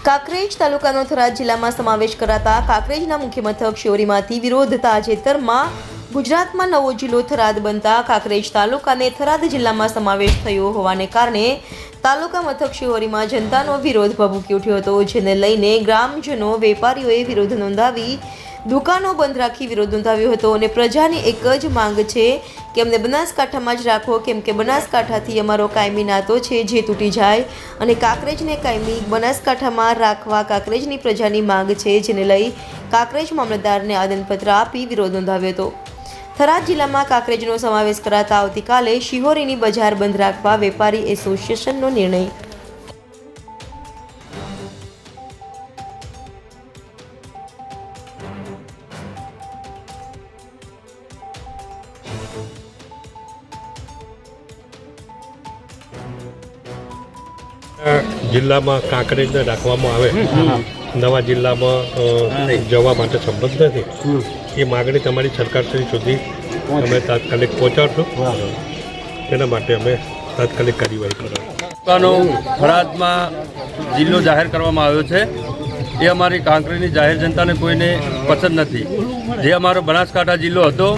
કાંકરેજ તાલુકાનો થરાદ જિલ્લામાં સમાવેશ કરાતા કાંકરેજના મુખ્ય મથક શિહોરીમાંથી વિરોધ તાજેતરમાં ગુજરાતમાં નવો જિલ્લો થરાદ બનતા કાંકરેજ તાલુકાને થરાદ જિલ્લામાં સમાવેશ થયો હોવાને કારણે તાલુકા મથક શિહોરીમાં જનતાનો વિરોધ ભભૂકી ઉઠ્યો હતો, જેને લઈને ગ્રામજનો વેપારીઓએ વિરોધ નોંધાવી દુકાનો બંધ રાખી વિરોધ નોંધાવ્યો હતો અને પ્રજાની એક જ માંગ છે કે અમને બનાસકાંઠામાં જ રાખો, કેમ કે બનાસકાંઠાથી અમારો કાયમી નાતો છે જે તૂટી જાય અને કાંકરેજને કાયમી બનાસકાંઠામાં રાખવા કાંકરેજની પ્રજાની માંગ છે, જેને લઈ કાંકરેજ મામલતદારને આવેદનપત્ર આપી વિરોધ નોંધાવ્યો હતો। થરાદ જિલ્લામાં કાંકરેજનો સમાવેશ કરાતા આવતીકાલે શિહોરીની બજાર બંધ રાખવા વેપારી એસોસિએશનનો નિર્ણય। જિલ્લામાં કાંકરેજને રાખવામાં આવે, નવા જિલ્લામાં જવા માટે સંબંધ નથી, એ માગણી તમારી સરકારશ્રી સુધી અમે તાત્કાલિક પહોંચાડશું। તેના માટે અમે તાત્કાલિક કાર્યવાહી કરવાનો થરાદમાં જિલ્લો જાહેર કરવામાં આવ્યો છે, એ અમારી કાંકરેજની જાહેર જનતાને કોઈને પસંદ નથી। જે અમારો બનાસકાંઠા જિલ્લો હતો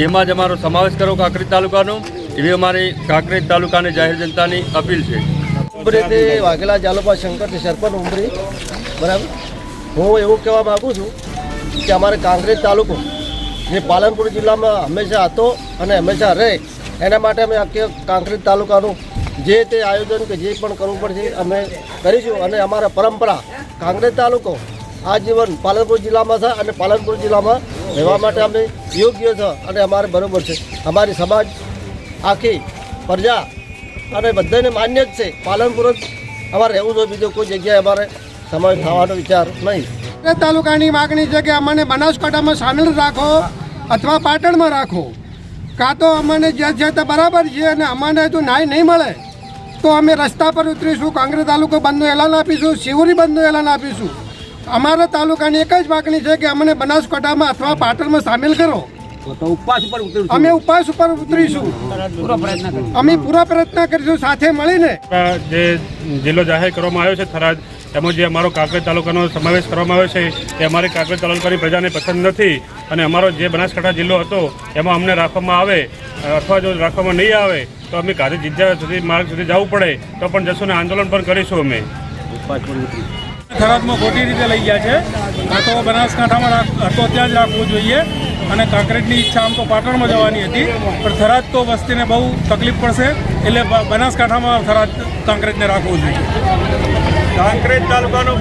એમાં જ અમારો સમાવેશ કરો કાંકરેજ તાલુકાનો, એવી અમારી કાંકરેજ તાલુકાની જાહેર જનતાની અપીલ છે। ઉમરીથી વાઘેલા જાલોપા શંકરથી સરપંચ ઉમરી, બરાબર। હું એવું કહેવા માગું છું કે અમારે કાંકરેજ તાલુકો જે પાલનપુર જિલ્લામાં હંમેશા હતો અને હંમેશા રહે, એના માટે અમે આખી કાંકરેજ તાલુકાનું જે તે આયોજન કે જે પણ કરવું પડશે અમે કરીશું અને અમારા પરંપરા કાંકરેજ તાલુકો આજીવન પાલનપુર જિલ્લામાં છે અને પાલનપુર જિલ્લામાં રહેવા માટે અમે યોગ્ય છે અને અમારે બરાબર છે। અમારી સમાજ આખી પ્રજા અને બધાને માન્ય જ છે, પાલનપુર જ અમારે રહેવું જોઈએ, બીજો કોઈ જગ્યાએ અમારે સમાવેશ થવાનો વિચાર નહીં। તાલુકાની માગણી છે કે અમને બનાસકાંઠામાં સામેલ રાખો અથવા પાટણમાં રાખો, કાં તો અમને જે છે તે બરાબર છે અને અમને જો ન્યાય નહીં મળે તો અમે રસ્તા પર ઉતરીશું, કાંકરેજ તાલુકો બંધનું એલાન આપીશું, શિહોરી બંધનું એલાન આપીશું। અમારા તાલુકાની એક જ માગણી છે કે અમને બનાસકાંઠામાં અથવા પાટણમાં સામેલ કરો, અમે ઉપવાસ ઉપર ઉતરીશું, અમે પૂરા પ્રયત્ન કરીશું સાથે મળીને। જે જિલ્લો જાહેર કરવામાં આવ્યો છે થરાદ, એમાં જે અમારો કાંકરેજ તાલુકાનો સમાવેશ કરવામાં આવ્યો છે એ અમારી કાંકરેજ તાલુકાની પ્રજાને પસંદ નથી અને અમારો જે બનાસકાંઠા જિલ્લો હતો એમાં અમને રાખવામાં આવે અથવા જો રાખવામાં નહીં આવે તો અમે ગાંધી જિજ્જા સુધી માર્ગ સુધી જવું પડે તો પણ જશું ને આંદોલન પણ કરીશું અમે। થરાદમાં ખોટી રીતે લઈ ગયા છે, આ તો બનાસકાંઠામાં હતો ત્યાં જ રાખવું જોઈએ અને કાંકરેજની ઈચ્છા આમ તો પાટણમાં જવાની હતી, પણ થરાદ તો વસ્તીને બહુ તકલીફ પડશે એટલે બનાસકાંઠામાં થરાદ કાંકરેજને રાખવું જોઈએ। કાંકરેજ તાલુકાનો